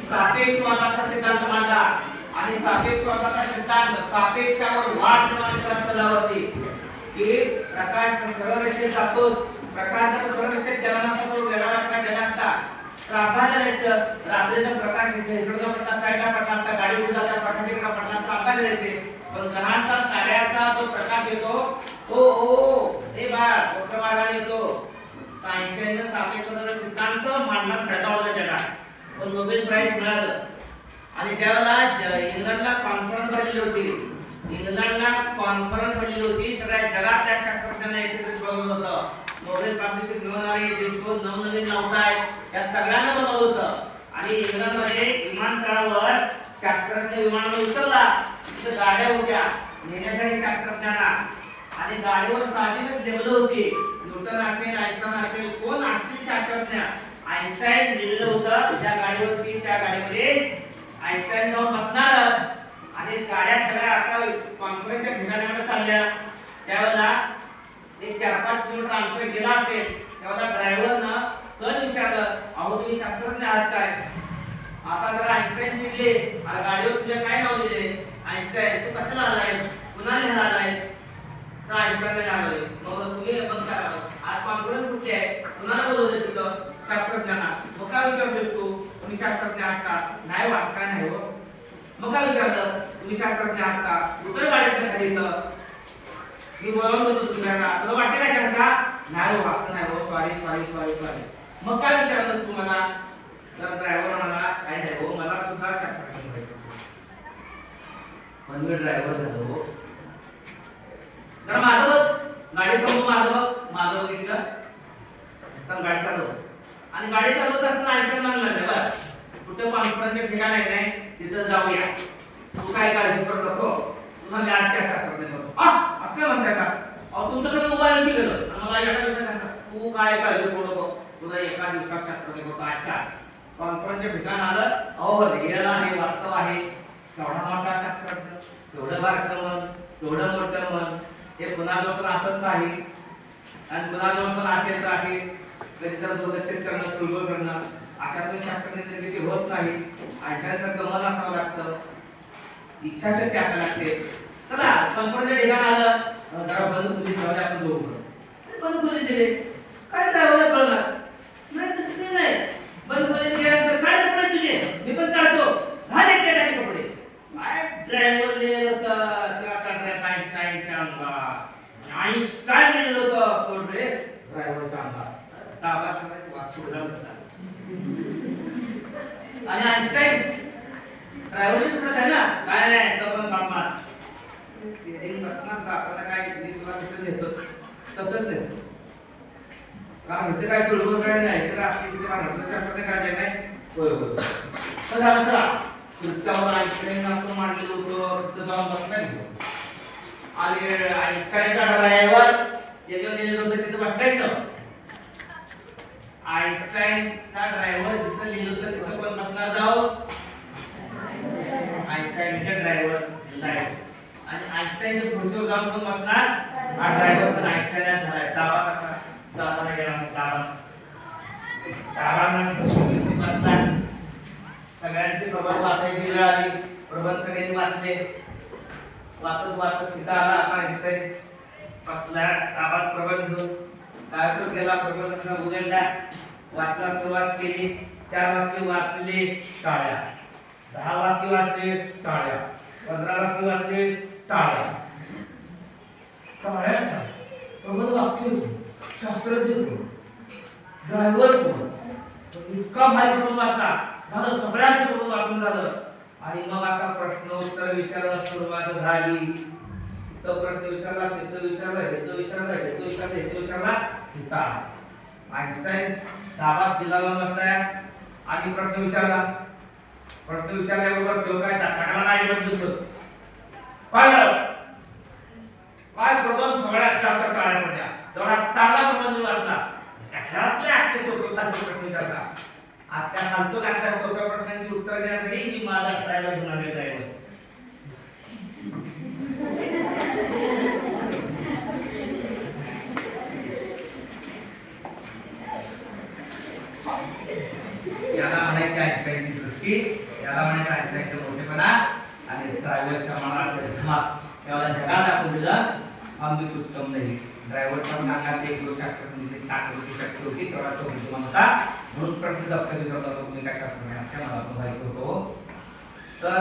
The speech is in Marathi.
सापेक्षवादाचा सिद्धांत मांडला आणि सापेक्षवादाचा सिद्धांत सापेक्षावर वाढ निर्माण स्थलावरती की प्रकाश सरळ रेषेत जातो, प्रकाश जर सरळ रेषेत गेला नसता तो वेगळा रस्ता गेला असता तर अपघात झाला. रात्रीचा प्रकाश इकडचा प्रकाश साईडला पडला असता, गाडी उडी जाता प्रकाश इकडे पडला असता अपघात झाले. पण ग्रहांचा ताऱ्याचा जो प्रकाश येतो तो हे बाळ मोठ्या मार्गाने येतो. आइन्स्टाईनचा सापेक्षवादाचा सिद्धांत मांडला खडकावला जगात, पण नोबेल प्राइज मिळालं. आणि ज्यावेळेला इंग्लंडला कॉन्फरन्स भरलेली होती, इंग्लंडला कॉन्फरन्स भरलेली होती, सगळ्या जगातल्या शास्त्रज्ञांना एकत्रित बोलवलं होतं. नोबेल पारितोषिक मिळवणारे जे शोध नवनवीन नव्हते या सगळ्यांना बोलवलं होतं. आणि इंग्लंडमध्ये विमानतळावर शास्त्रज्ञ विमानावर उतरला, तिथे गाड्या होत्या नेण्यासाठी शास्त्रज्ञांना, आणि गाडीवर साहजिकच लेबल होती. न्यूटन असेल, आयन्स्टाईन असेल, कोण असतील शास्त्रज्ञ. आइन्स्टाईन लिहिलेलं होतं त्या गाडीवरती, त्या गाडीमध्ये आइन्स्टाईन जाऊन बसणार आणि गाड्या सगळ्या आता कॉन्फरन्सच्या ठिकाणाकडे चालल्या. त्यावेळेला एक 4-5 किलोमीटर अंतर गेला असेल, त्यावेळेला ड्रायव्हरनं सहज विचारलं, अहो तुम्ही शास्त्रज्ञ आहात काय? आता जर आइन्स्टाईन शिकले आणि गाडीवर तुझ्या काय नाव दिले? आइन्स्टाईन. तू कशाला आलाय? पुन्हा लिहायला आलाय? तर आइन्स्टाईन आलोय. मग तुम्ही बघता आज कॉन्फरन्स कुठली आहे? कुणाला बोलवलं तिथं? शास्त्रज्ञांना. मग काय विचारतोस तू? तुम्ही शास्त्रज्ञ आहात का? नाही वाच काय नाही हो. मग काय विचारलं? तुम्ही शास्त्रज्ञ आहात का? उतर गाडीतल्या खाली इथं. मी बोलावलं होतं तुम्हाला, तुला वाटते काय शंका? नाही हो, वाचलं नाही हो, सॉरी सॉरी सॉरी सॉरी. मग काय विचारलं तुम्हाला? तर ड्रायव्हर म्हणाला, काय नाही हो, मला सुद्धा शास्त्रज्ञ व्हायचं. पण मी ड्रायव्हर झालो. तर माझं बघ गाडी थांबून माझं बघितलं तर गाडी चालव. आणि गाडी चालवत असताना आइन्स्टाईन म्हणाला, बरं कुठं कॉन्फरन्सच्या ठिकाण आहे नाही तिथं जाऊया, तू काय काळजी करू नको, तुला मी आजच्या शास्त्रज्ञ करतो. असं काय म्हणताय का? अहो तुमचं सगळं मोबाईल विषयी गेलं, मला एका दिवसात तू काय काळजी करू नको, तुला एका दिवसात शास्त्रज्ञ करतो. अच्छा, कॉन्फरन्सच्या ठिकाण आलं, अहो रिअल आहे, वास्तव आहे, केवढा मोठा शास्त्रज्ञ, केवढं बारकं मन, केवढं मोठं मन, हे कुणाजवळ पण असत नाही आणि कुणाजवळ पण असेल आहे. कधी तर दुर्लक्षित करणं, दुर्बळ करणं, अशातून शास्त्रज्ञ निर्मिती होत नाही. आइन्स्टाईनचं मन असावं लागतं, इच्छाशक्ती असावी लागते. चला कॉन्फरन्सच्या ठिकाण आलं, जरा बंद खोली ठेवले, आपण दोघं बंद खोली दिले. काय ड्रायव्हरला कळणार नाही, तसं नाही. बंद खोली दिल्यानंतर काय कपडे तुझे, मी पण काढतो, घाल एकमेकाचे कपडे. काय ड्रायव्हर लिहिलं होतं त्या आइन्स्टाईनच्या अंगात, आइन्स्टाईन लिहिलं होतं तो ड्रेस ड्रायव्हरच्या अंगात. आणि आइन्स्टाईन ड्रायव्हरशी म्हणत आहे ना, काय नाही तो पण सन्मान आपल्याला काय मी तुला कसं देतो तसंच देतो. कारण इथे काय चुळबुळ काय नाही, इथे आपली इथे भारताच्या शास्त्रामध्ये काय नाही. बरोबर झालं. चला खुर्च्यावर आइन्स्टाईन असं मांडलेलं होतं, तिथं जाऊन बसताय आणि आइन्स्टाईनच्या ड्रायव्हर याच्यावर लिहिलेलं होतं तिथं बसायचं. आइन्स्टाईनचा ड्रायव्हर जिथं लिहिलं होतं तिथं पण बसणार जाऊ. आइन्स्टाईनचा ड्रायव्हर आणि आइन्स्टाईनच्या खुर्चीवर जाऊन कोण बसणार? हा ड्रायव्हर. पण आइन्स्टाईन झालाय दाबा कसा दाबाने गेला, दाबाने बसणार. सगळ्यांचे प्रबंध वाचायची वेळ आली, प्रबंध सगळ्यांनी वाचले. वाचत वाचत तिथं आला आइन्स्टाईन बसला, दाबात प्रबंध घेऊन दाखल गेला. प्रबंधाचा उघडला, वाचला, सुरुवात केली. 4 वाक्य वाचले, टाळ्या. 10 वाक्य वाचले, टाळ्या. 15 वाक्य वाचले, टाळ्या. टाळ्या प्रबंध वाचतो, शास्त्रज्ञ ड्रायव्हर इतका भारी प्रबंध वाचला, झालं सगळ्यांचे प्रबंध वाचून झालं. आणि मग आता प्रश्न उत्तर विचारायला सुरुवात झाली. तो प्रश्न विचारला, तिथं विचारला, हेचं विचारला, हेचं विचारला, हेचं विचारला, तिथं आइन्स्टाईन दाबात दिलाला बसलाय आणि प्रश्न विचारला. प्रश्न विचारल्याबरोबर तो काय चाकाला नाही बसत. काय प्रबंध सगळ्यात जास्त टाळ्या पडल्या, जेवढा चांगला प्रबंध वाचला. कशाला असते सोपे प्रश्न विचारता, आज त्या फालतू काय सोप्या प्रश्नांची उत्तर देण्यासाठी मी माझा ड्रायव्हर घेऊन आले. ड्रायव्हर याला म्हणायचे आईन्स्टाईनची दृष्टी, याला म्हणायचं आईन्स्टाईनचा मोठेपणा आणि ड्रायव्हरच्या मनात धाक याला जगाला दाखवून दिलं हम भी कुछ कम नहीं. ड्रायव्हरच्या अंगात एक शास्त्रज्ञाची ताकद शक्ती होती तेवढा तो बुद्धिमान होता म्हणून प्रसिद्ध भूमिका शास्त्रज्ञाच्या मला व्हायचं होतो. तर